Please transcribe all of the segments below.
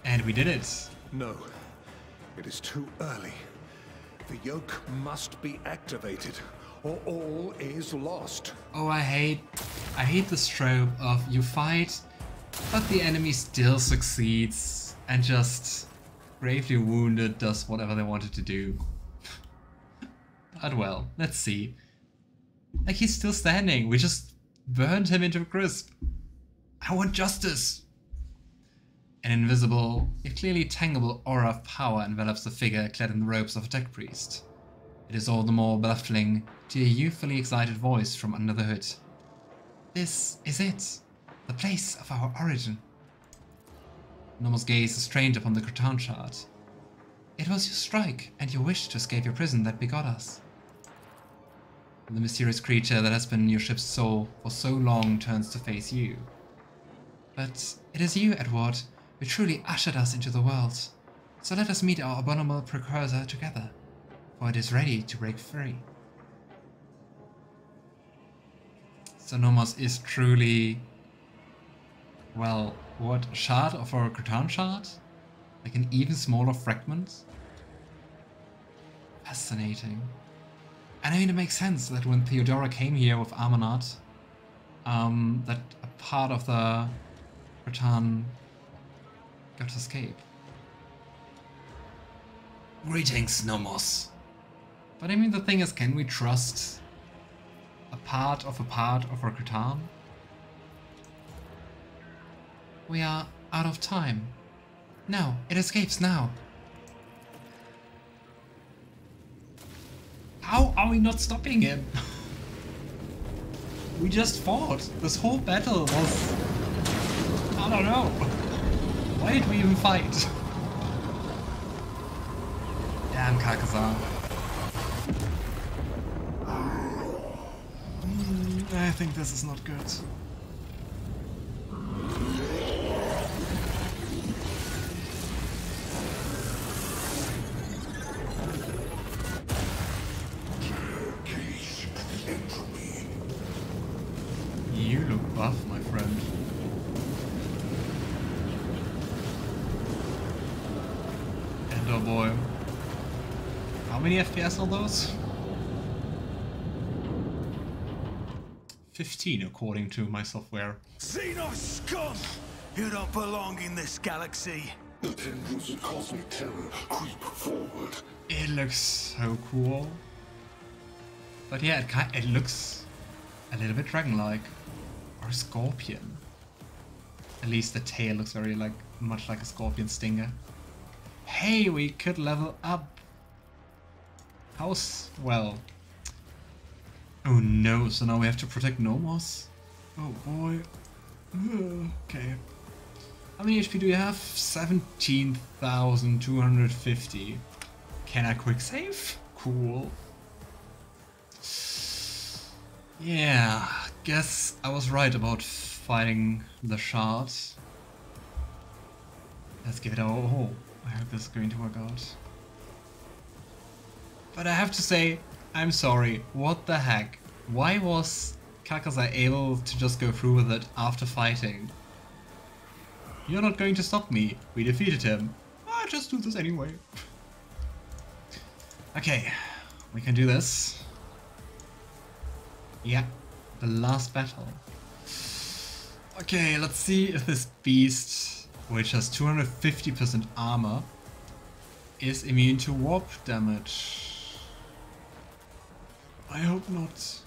And we did it. No, it is too early. The yoke must be activated, or all is lost. Oh, I hate the trope of you fight, but the enemy still succeeds and just gravely wounded does whatever they wanted to do. But well, let's see. Like, he's still standing. We just burned him into a crisp. I want justice. An invisible, yet clearly tangible aura of power envelops the figure clad in the robes of a tech priest. It is all the more baffling to hear a youthfully excited voice from under the hood. This is it, the place of our origin. Nomos' gaze is strained upon the Cretan chart. It was your strike and your wish to escape your prison that begot us. The mysterious creature that has been your ship's soul for so long turns to face you. But it is you, Edward, who truly ushered us into the world. So let us meet our abominable precursor together, for it is ready to break free. So Nomos is truly, well, what, a shard of our Cretan shard? Like an even smaller fragment? Fascinating. And I mean, it makes sense that when Theodora came here with Armanat, that a part of the Cretan got to escape. Greetings, Nomos. But I mean, the thing is, can we trust a part of our Cretan? We are out of time. No, it escapes now. How are we not stopping him? We just fought. This whole battle was... I don't know. Why did we even fight? Damn, Carcassar. I think this is not good. You look buff, my friend. And oh boy. How many FPS are those? 15 according to my software. Xenos scum! You don't belong in this galaxy. The tendrils of cosmic terror creep forward. It looks so cool. But yeah, it looks a little bit dragon-like. Or scorpion. At least the tail looks very much like a scorpion stinger. Hey, we could level up. How's... well... Oh no, so now we have to protect Nomos? Oh boy. Okay. How many HP do you have? 17,250. Can I quick save? Cool. Yeah, guess I was right about fighting the shards. Let's give it our all. I hope this is going to work out. But I have to say, I'm sorry, what the heck? Why was Carcassar able to just go through with it after fighting? You're not going to stop me. We defeated him. I'll just do this anyway. Okay, we can do this. Yeah, the last battle. Okay, let's see if this beast, which has 250% armor, is immune to warp damage. I hope not.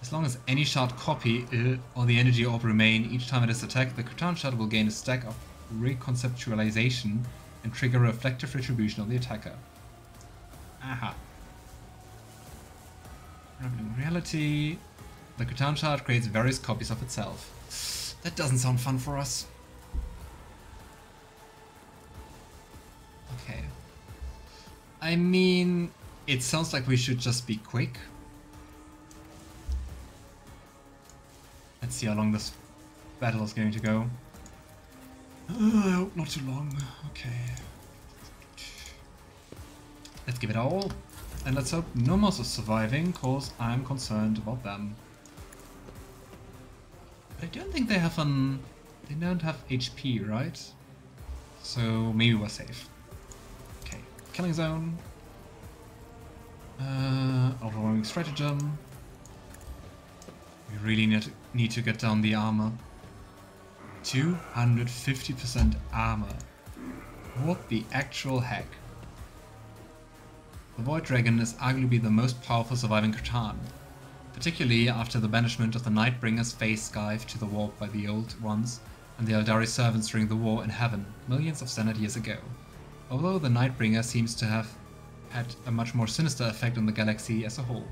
As long as any shard copy or the energy orb remain, each time it is attacked, the Cretan shard will gain a stack of reconceptualization and trigger a reflective retribution of the attacker. Aha. In reality, the Cretan shard creates various copies of itself. That doesn't sound fun for us. Okay. I mean, it sounds like we should just be quick. Let's see how long this battle is going to go. I hope not too long. Okay. Let's give it our all. And let's hope Nomos is surviving, cause I'm concerned about them. But I don't think they have an They don't have HP, right? So maybe we're safe. Okay, killing zone. Overwhelming stratagem. We really need to get down the armor. 250% armor. What the actual heck? The Void Dragon is arguably the most powerful surviving Cretan, particularly after the banishment of the Nightbringer's face skive to the warp by the Old Ones and the Aeldari servants during the war in Heaven millions of standard years ago. Although the Nightbringer seems to have had a much more sinister effect on the galaxy as a whole.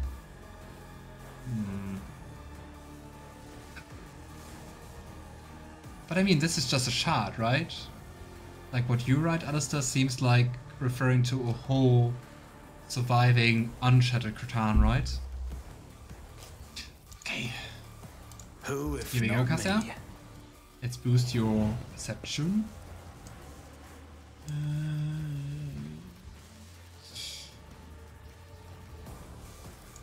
But I mean, this is just a shard, right? Like what you write, Alistair, seems like referring to a whole surviving unshattered Cretan, right? Okay. Who if Here we go, not Cassia. me? Let's boost your perception.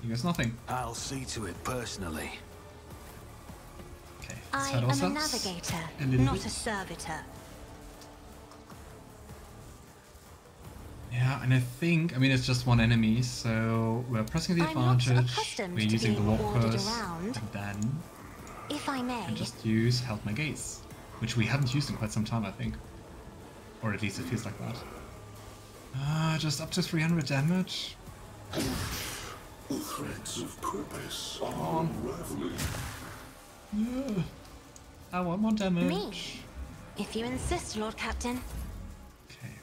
You guess nothing. I'll see to it personally. Okay. I am a navigator, not a servitor. Yeah, and I think, I mean, it's just one enemy, so we're pressing the I'm not advantage, accustomed we're to using the being warp ordered curse, around. and then If I may. and just use Help My Gaze, which we haven't used in quite some time, I think. Or at least it feels like that. Just up to 300 damage. The threads of purpose are unraveling. Yeah. I want more damage. Me? If you insist, Lord Captain. Okay.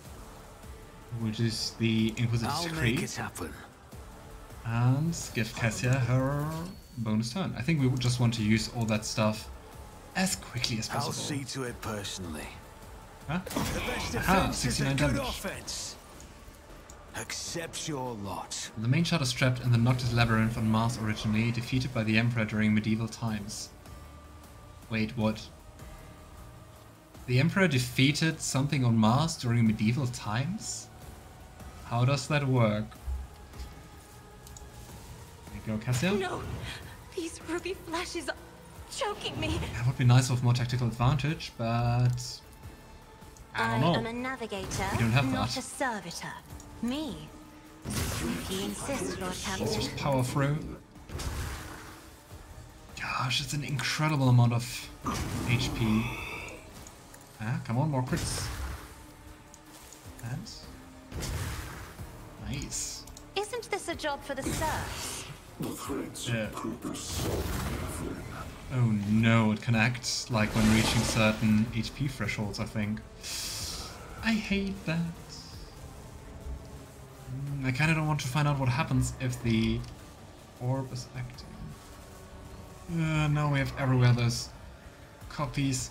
We'll use the Inquisitor's I'll Decree make it happen. and give Cassia her bonus turn. I think we would just want to use all that stuff as quickly as I'll possible. see to it personally. Huh? The best Aha, defense is a 69 good damage. offense. Accept your lot. The main shard is trapped in the Noctis Labyrinth on Mars originally, defeated by the Emperor during medieval times. Wait, what? The Emperor defeated something on Mars during medieval times? How does that work? There you go, Cassia. No! These ruby flashes are choking me! That would be nice with more tactical advantage, but I don't know. am a navigator, We don't have not that. a servitor. Me? If you insist, Lord Let's Captain. just power through. Gosh, it's an incredible amount of HP. Ah, come on, more crits. And nice. Isn't this a job for the serfs? The threads Yeah. of purpose are unraveling. Oh no, it connects like when reaching certain HP thresholds, I think. I hate that. I kinda don't want to find out what happens if the orb is acting. Now we have everywhere those copies.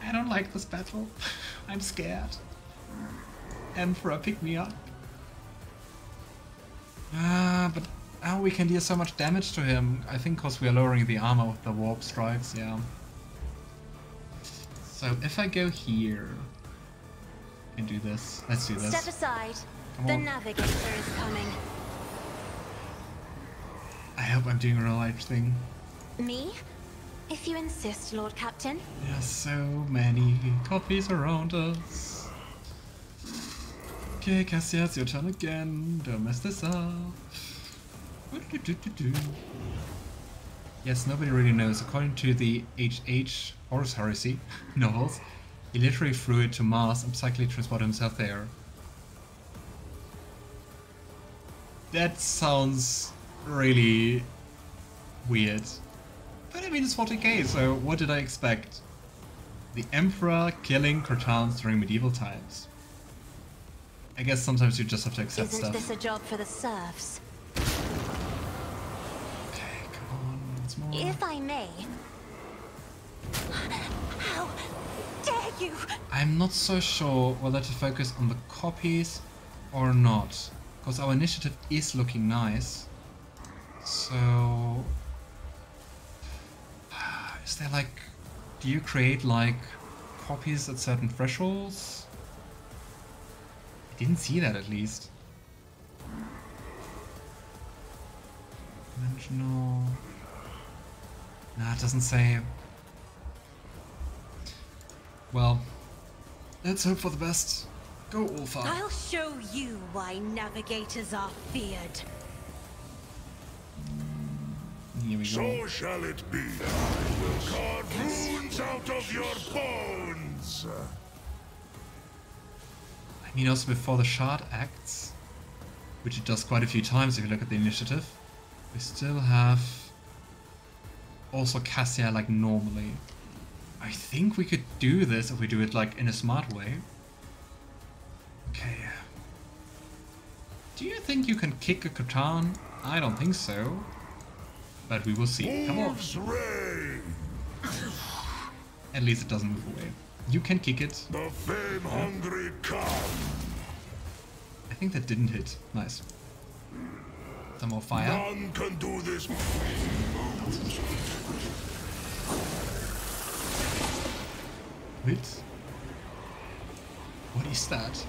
I don't like this battle. I'm scared. Emperor, pick me up. But we can deal so much damage to him. I think because we are lowering the armor with the warp strikes, yeah. So if I go here and do this, let's do this. Step aside. Come The on. Navigator is coming. I hope I'm doing the right thing. Me? If you insist, Lord Captain. There are so many copies around us. Okay, Cassia, it's your turn again. Don't mess this up. Yes, nobody really knows. According to the H.H. Horus Heresy novels, he literally flew it to Mars and psychically transported himself there. That sounds really weird. But I mean, it's 40k, so what did I expect? The Emperor killing Cretans during medieval times. I guess sometimes you just have to accept Isn't stuff. this a job for the serfs? Okay, come on, once more. If I may. How dare you? I'm not so sure whether to focus on the copies or not. Because our initiative is looking nice. So... is there like... do you create like copies at certain thresholds? I didn't see that at least. Dimensional... nah, it doesn't say. Well, let's hope for the best. Go, Ulfar. I'll show you why navigators are feared. Here we go. So shall it be. I will carve runes out of your bones. I mean, also before the shard acts, which it does quite a few times if you look at the initiative, we still have also Cassia like normally. I think we could do this if we do it like in a smart way. Okay. Do you think you can kick a Catan? I don't think so. But we will see. Come on. Wolf's reign. At least it doesn't move away. You can kick it. The fame-hungry come. I think that didn't hit. Nice. Some more fire. None can do this. Wait. What is that?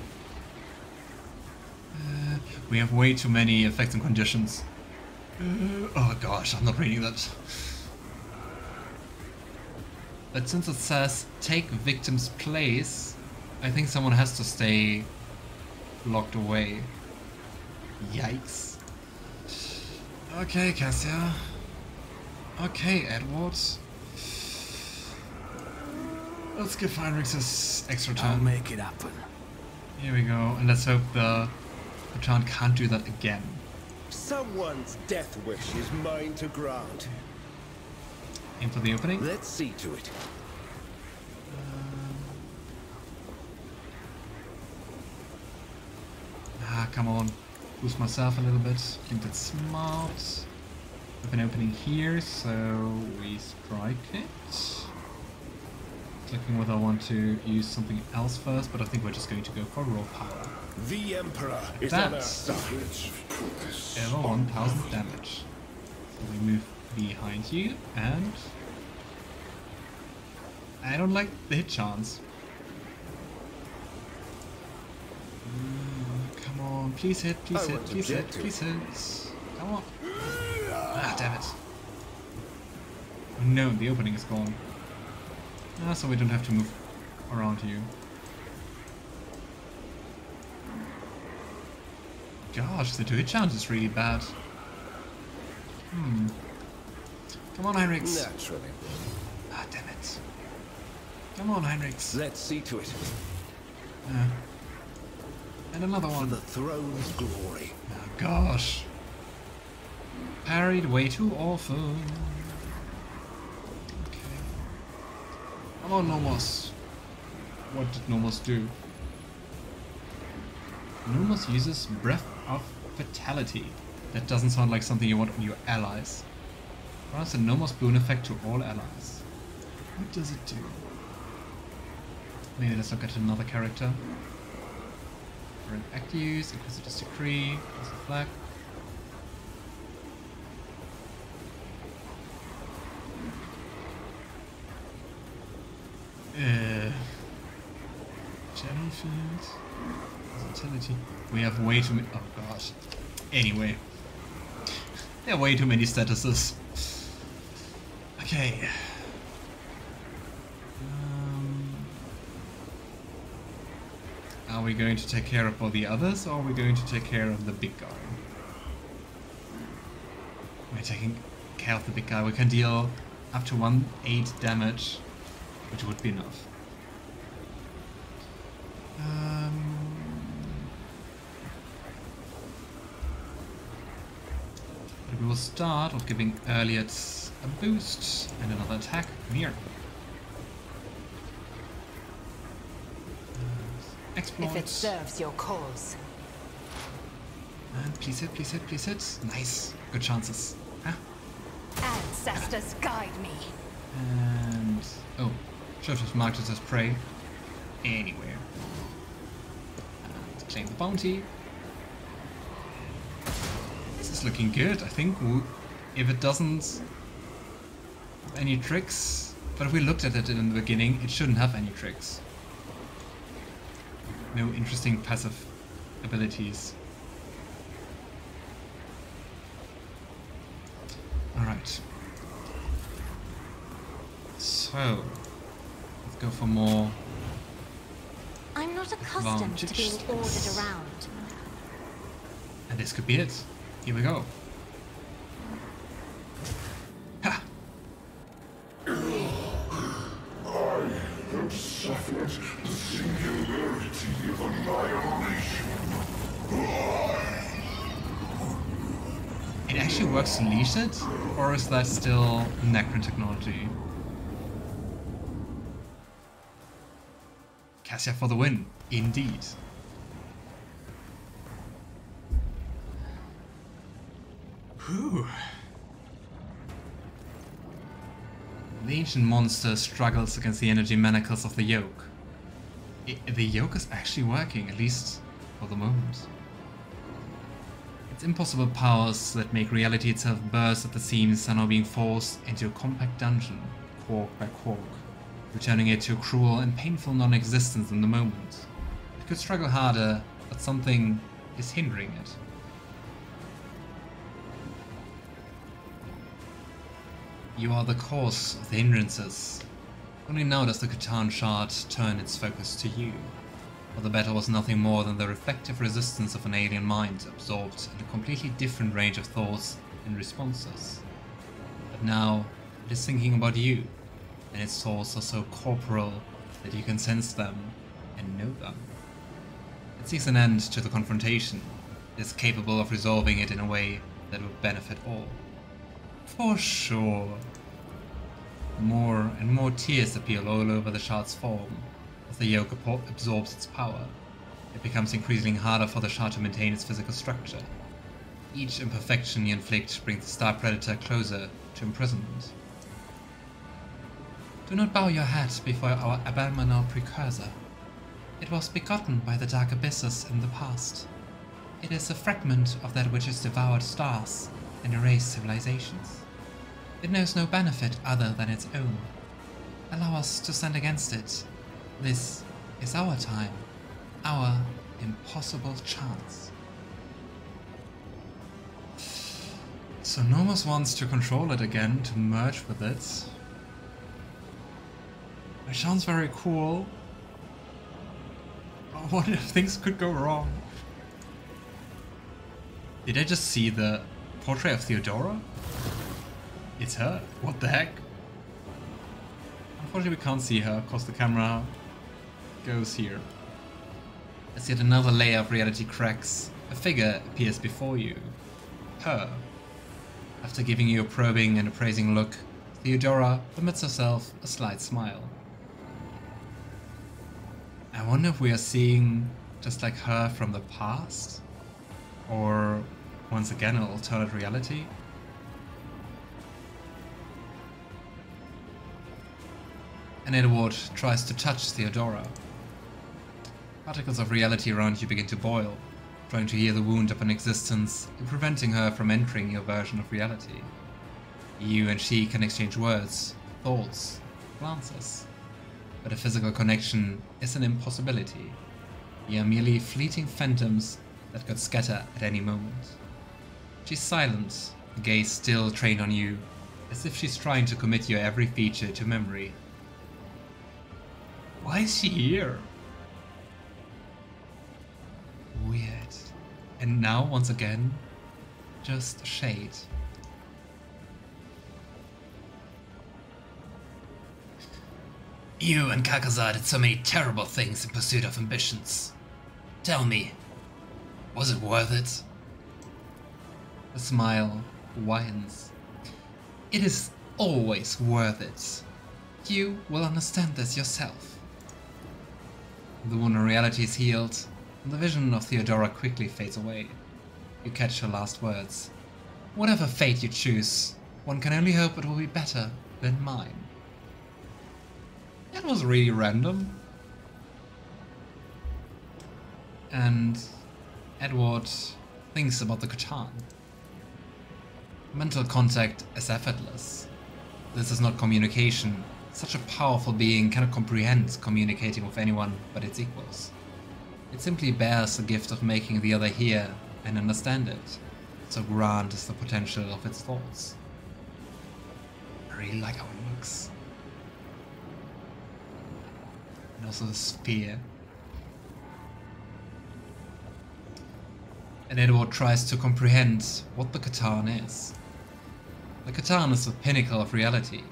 We have way too many effects and conditions. Oh gosh, I'm not reading that. But since it says take victim's place, I think someone has to stay locked away. Yikes. Okay, Cassia. Okay, Edward. Let's give Heinrix his extra I'll turn. make it happen. Here we go, and let's hope the Catan can't do that again. Someone's death wish is mine to grant. Aim for the opening. Let's see to it. Come on. Boost myself a little bit. I think that's smart. We have an opening here, so we strike it. Looking whether I want to use something else first, but I think we're just going to go for raw power. The Emperor is on our That's side. ever 1000 damage. So we move behind you, and I don't like the hit chance. Come on, please hit, please hit, please hit, please hit. Come on. Ah, damn it. No, the opening is gone. So we don't have to move around you. Gosh, the two-hit chance is really bad. Come on, Heinrix. Naturally. Ah, damn it. Come on, Heinrix. Let's see to it. And another For one. the throne's glory. Oh, gosh. Parried way too often. Okay. Come on, Nomos. What did Nomos do? Nomos uses Breath of Fatality. That doesn't sound like something you want on your allies. Grants a Nomos boon effect to all allies. What does it do? Maybe let's look at another character. For an act use, Inquisitor's Decree, there's a flag. Channel fields. Versatility. We have way too many. Oh gosh. Anyway. There are way too many statuses. Okay. Are we going to take care of all the others, or are we going to take care of the big guy? We're taking care of the big guy. We can deal up to 1/8 damage, which would be enough. But we will start with giving Yrliet a boost and another attack. Come here. Exploit. If it serves your cause. And please hit, please hit, please hit. Nice. Good chances. Huh? Ancestors guide me. And... oh. Should have marked it as prey. Anywhere. And claim the bounty. This is looking good. I think if it doesn't have any tricks... but if we looked at it in the beginning, it shouldn't have any tricks. No interesting passive abilities. Alright. So, let's go for more I'm not accustomed to being ordered around. And this could be it. Here we go. Ha! I have suffered the singularity of annihilation. It actually works to leash it? Or is that still Necron technology? Cassia for the win, indeed. Whew. The ancient monster struggles against the energy manacles of the yoke. The yoke is actually working, at least for the moment. Its impossible powers that make reality itself burst at the seams are now being forced into a compact dungeon, quark by quark, returning it to a cruel and painful non-existence in the moment. It could struggle harder, but something is hindering it. You are the cause of the hindrances. Only now does the Catan shard turn its focus to you. For the battle was nothing more than the reflective resistance of an alien mind absorbed in a completely different range of thoughts and responses. But now it is thinking about you, and its thoughts are so corporal that you can sense them and know them. It seeks an end to the confrontation. It is capable of resolving it in a way that would benefit all. For sure. More and more tears appeal all over the shard's form. As the yoke absorbs its power, it becomes increasingly harder for the shard to maintain its physical structure. Each imperfection you inflict brings the Star Predator closer to imprisonment. Do not bow your head before our abominable precursor. It was begotten by the dark abysses in the past. It is a fragment of that which has devoured stars and erased civilizations. It knows no benefit other than its own. Allow us to stand against it. This is our time, our impossible chance. So Nomos wants to control it again, to merge with it. It sounds very cool. But what if things could go wrong? Did I just see the portrait of Theodora? It's her. What the heck? Unfortunately we can't see her because the camera goes here. As yet another layer of reality cracks, a figure appears before you. Her. After giving you a probing and appraising look, Theodora permits herself a slight smile. I wonder if we are seeing just like her from the past? Or once again an alternate reality? And Edward tries to touch Theodora. Particles of reality around you begin to boil, trying to heal the wound of an existence and preventing her from entering your version of reality. You and she can exchange words, thoughts, glances, but a physical connection is an impossibility. You are merely fleeting phantoms that could scatter at any moment. She's silent, the gaze still trained on you, as if she's trying to commit your every feature to memory. Why is she here? Weird. And now, once again, just a shade. You and Kakazar did so many terrible things in pursuit of ambitions. Tell me, was it worth it? The smile widens. It is always worth it. You will understand this yourself. The wound in reality is healed, and the vision of Theodora quickly fades away. You catch her last words. Whatever fate you choose, one can only hope it will be better than mine. That was really random. And Edward thinks about the Catan. Mental contact is effortless. This is not communication. Such a powerful being cannot comprehend communicating with anyone but its equals. It simply bears the gift of making the other hear and understand it. So grand is the potential of its thoughts. I really like how it looks. And also the spear. and Edward tries to comprehend what the Catan is. The Catan is the pinnacle of reality.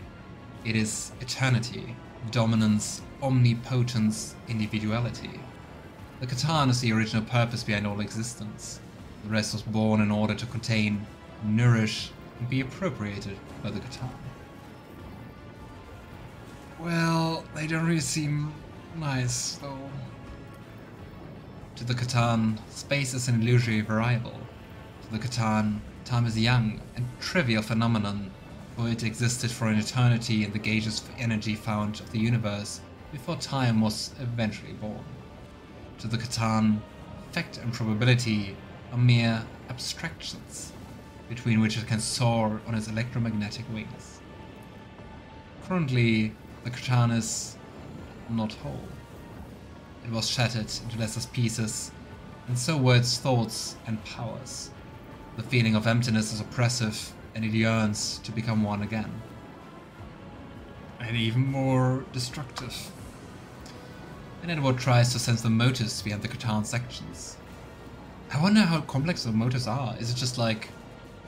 It is eternity, dominance, omnipotence, individuality. The Catan is the original purpose behind all existence. The rest was born in order to contain, nourish, and be appropriated by the Catan. Well, they don't really seem nice, though. To the Catan, space is an illusory variable. To the Catan, time is a young and trivial phenomenon, for it existed for an eternity in the gauges of energy fount of the universe before time was eventually born. To the Catan, fact and probability are mere abstractions, between which it can soar on its electromagnetic wings. Currently, the Catan is not whole. It was shattered into lesser pieces, and so were its thoughts and powers. The feeling of emptiness is oppressive, and it yearns to become one again. And even more destructive. And Edward tries to sense the motives behind the Catan's actions. I wonder how complex the motives are. Is it just like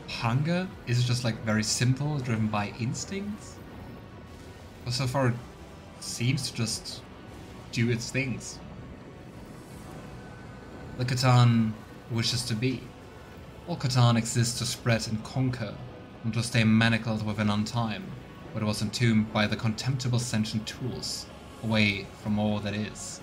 hunger? Is it just like very simple, driven by instincts? But so far it seems to just do its things. The Catan wishes to be. All Catan exists to spread and conquer, and to stay manacled within untime, but it was entombed by the contemptible sentient tools, away from all that is.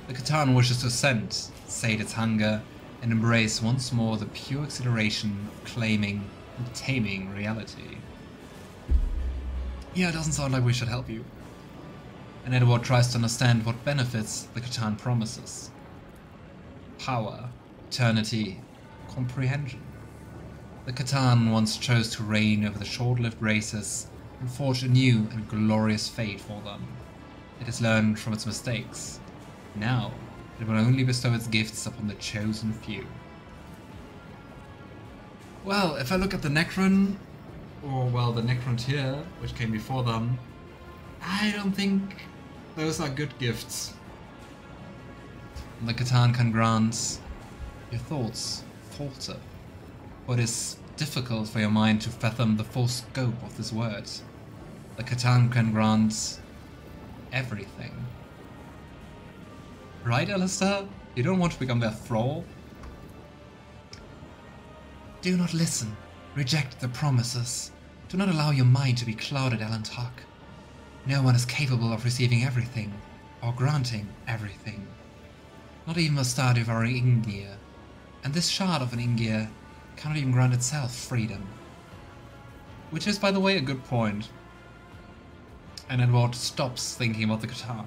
The Catan wishes to ascend, sate its hunger, and embrace once more the pure exhilaration of claiming and taming reality. Yeah, it doesn't sound like we should help you. And Edward tries to understand what benefits the Catan promises. Power, eternity, comprehension. The Catan once chose to reign over the short-lived races and forge a new and glorious fate for them. It has learned from its mistakes. Now, it will only bestow its gifts upon the chosen few. Well, if I look at the Necron, or well, the Necrontyr, which came before them, I don't think those are good gifts. The Catan can grant your thoughts falter, but it's difficult for your mind to fathom the full scope of this word. The Catan can grant everything. Right, Alistair? You don't want to become their thrall? Do not listen. Reject the promises. Do not allow your mind to be clouded, Alan Tuck. No one is capable of receiving everything, or granting everything. Not even the Stardew of our Ingia. And this shard of an Ingia cannot even grant itself freedom. Which is, by the way, a good point. And Edward stops thinking about the Catan.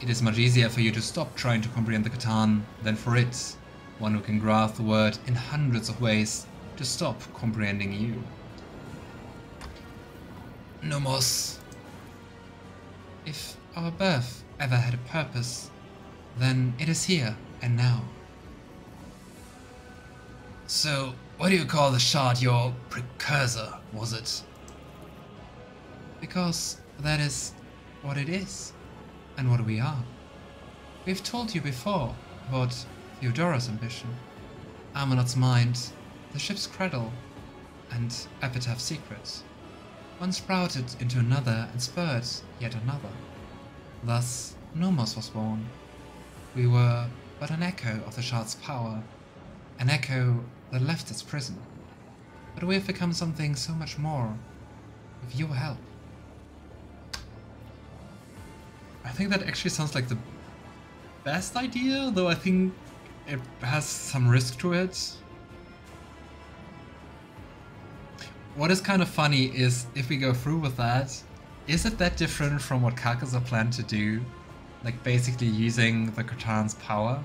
It is much easier for you to stop trying to comprehend the Catan than for it, one who can grasp the word in hundreds of ways, to stop comprehending you. Nomos. If our birth ever had a purpose, then it is here and now. So, what do you call the shard your precursor, was it? Because that is what it is, and what we are. We've told you before about Theodora's ambition, Amonot's mind, the ship's cradle, and Epitaph's secret. One sprouted into another and spurred yet another. Thus, Nomos was born. We were but an echo of the shard's power, an echo that left its prison. But we have become something so much more, with your help. I think that actually sounds like the best idea, though I think it has some risk to it. What is kind of funny is, if we go through with that, is it that different from what Carcassonne planned to do? Like basically using the Catan's power?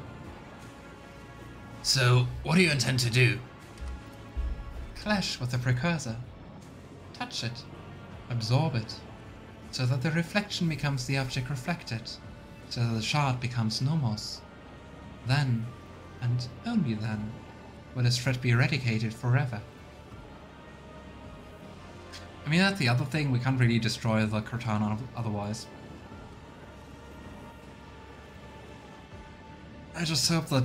So, what do you intend to do? Clash with the precursor. Touch it. Absorb it. So that the reflection becomes the object reflected. So that the shard becomes Nomos. Then, and only then, will this threat be eradicated forever. I mean, that's the other thing, we can't really destroy the Catan otherwise. I just hope that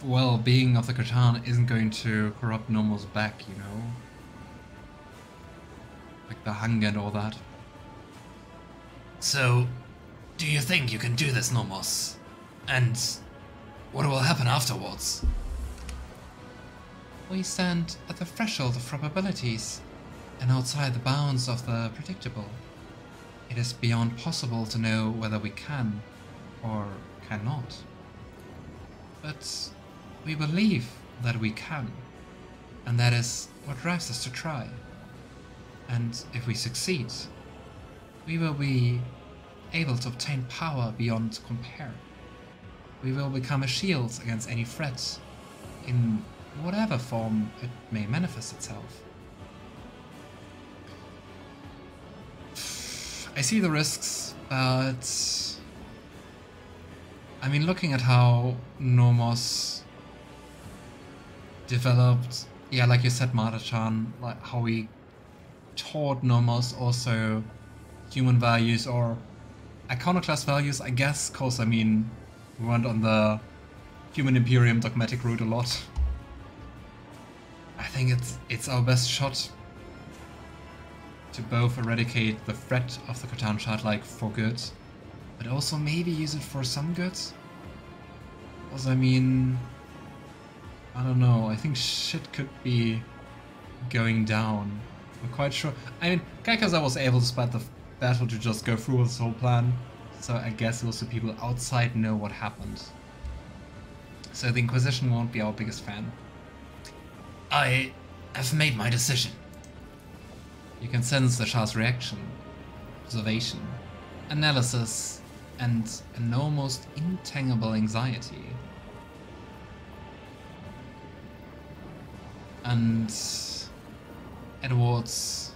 well-being of the Catan isn't going to corrupt Nomos back, you know? Like the hunger and all that. So, do you think you can do this, Nomos? And what will happen afterwards? We stand at the threshold of probabilities, and outside the bounds of the predictable. It is beyond possible to know whether we can or cannot. But we believe that we can, and that is what drives us to try. And if we succeed, we will be able to obtain power beyond compare. We will become a shield against any threat, in whatever form it may manifest itself. I see the risks, but I mean, looking at how Nomos developed, yeah, like you said, Marachan, like how we taught Nomos also human values or iconoclast values, I guess, because I mean, we went on the human Imperium dogmatic route a lot. I think it's our best shot to both eradicate the threat of the Catan shard, like, for good, but also maybe use it for some good. Because I mean, I don't know, I think shit could be going down. I'm quite sure. I mean, Kaikaza was able, despite the battle, to just go through with his whole plan, so I guess also people outside know what happened. So the Inquisition won't be our biggest fan. I have made my decision. You can sense the shard's reaction, observation, analysis, and an almost intangible anxiety. And Edwards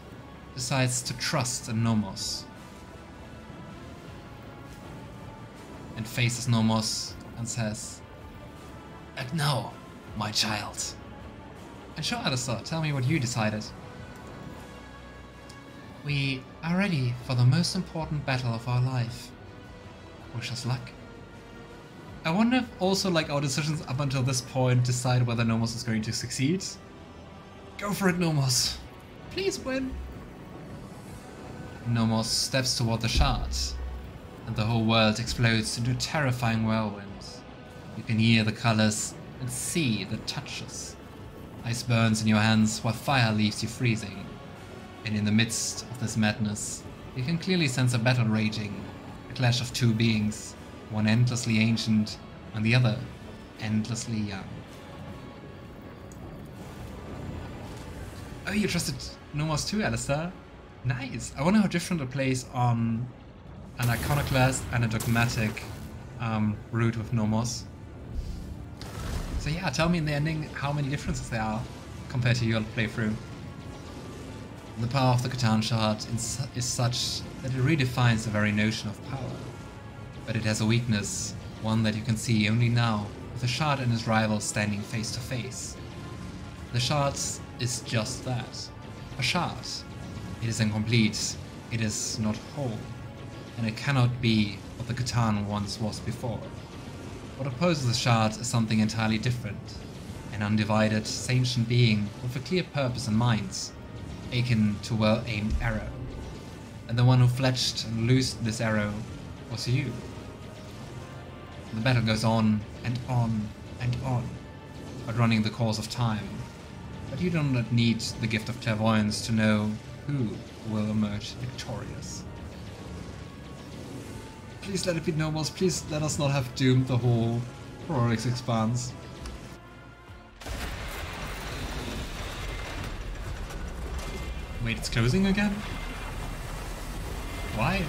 decides to trust in Nomos. And faces Nomos and says, "And now, my child." And sure, Alistair, tell me what you decided. We are ready for the most important battle of our life. Wish us luck. I wonder if also, like, our decisions up until this point decide whether Nomos is going to succeed. Go for it, Nomos. Please win. Nomos steps toward the shard, and the whole world explodes into a terrifying whirlwind. You can hear the colors and see the touches. Ice burns in your hands while fire leaves you freezing. And in the midst of this madness, you can clearly sense a battle raging, a clash of two beings, one endlessly ancient and the other endlessly young. Oh, you trusted Nomos too, Alistair? Nice! I wonder how different it plays on an iconoclast and a dogmatic route with Nomos. So yeah, tell me in the ending how many differences there are compared to your playthrough. The power of the Catan shard is such that it redefines the very notion of power. But it has a weakness, one that you can see only now, with the shard and his rival standing face to face. The shard is just that, a shard. It is incomplete, it is not whole, and it cannot be what the Catan once was before. What opposes the shard is something entirely different, an undivided, sentient being with a clear purpose in mind, akin to a well-aimed arrow. And the one who fletched and loosed this arrow was you. The battle goes on and on and on, outrunning the course of time. But you do not need the gift of clairvoyance to know who will emerge victorious. Please let it be Nomos, please let us not have doomed the whole Koronus Expanse. Wait, it's closing again? Why?